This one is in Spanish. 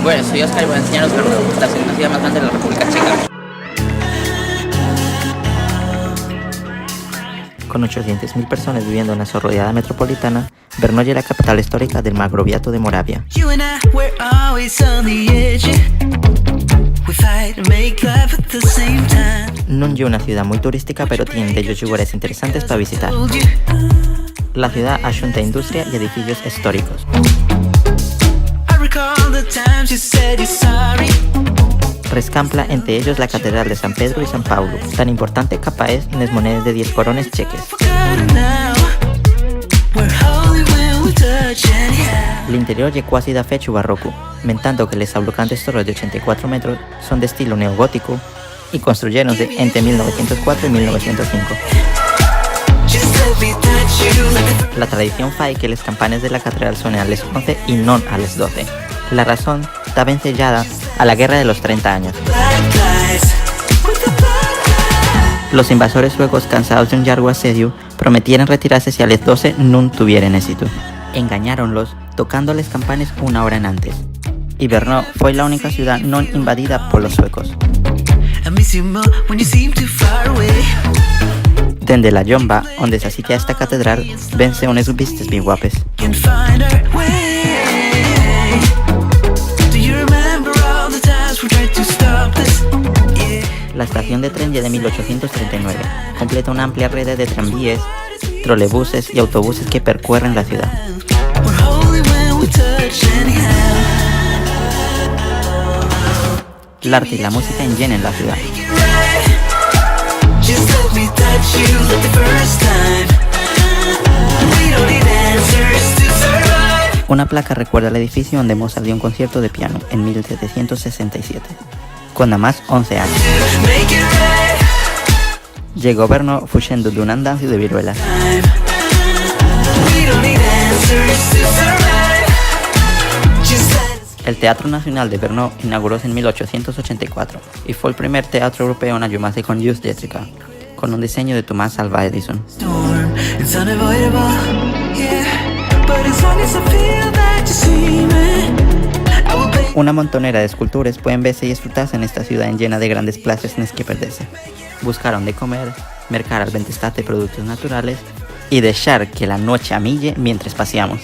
Bueno, soy Oscar y voy a enseñaros Brno, la segunda ciudad más grande de la República Checa. Con 800.000 personas viviendo en la sorrodeada metropolitana, Brno es la capital histórica del Margraviato de Moravia. Non es una ciudad muy turística, pero tiene de ellos lugares interesantes para visitar. La ciudad ajunta industria y edificios históricos. Rescampla entre ellos la Catedral de San Pedro y San Paulo, tan importante capa es en las monedas de 10 corones cheques. El interior es quasi da fecho barroco, mentando que les ablocantes torres de 84 metros son de estilo neogótico y construyeron entre 1904 y 1905. La tradición fai que las campanas de la catedral suenen a las 11 y no a las 12. La razón está vencellada a la Guerra de los 30 años. Los invasores suecos, cansados de un largo asedio, prometieron retirarse si a las 12 no tuvieran éxito. Engañáronlos tocando las campanas una hora antes. Y Brno fue la única ciudad no invadida por los suecos. Desde la Jomba, donde se sitía esta catedral, vence unas vistas bien guapes. La estación de tren es de 1839. Completa una amplia red de tranvías, trolebuses y autobuses que percorren la ciudad. El arte y la música llenan la ciudad. Una placa recuerda el edificio donde Mozart dio un concierto de piano en 1767, con nada más 11 años. Llegó a Brno fugiendo de un andancio de viruela. El Teatro Nacional de Brno inauguró en 1884 y fue el primer teatro europeo en ayudarse con luz eléctrica, con un diseño de Thomas Alva Edison. Una montonera de esculturas pueden verse y disfrutarse en esta ciudad llena de grandes plazas en las que perderse. Buscaron de comer, mercar al benestante de productos naturales y dejar que la noche amille mientras paseamos.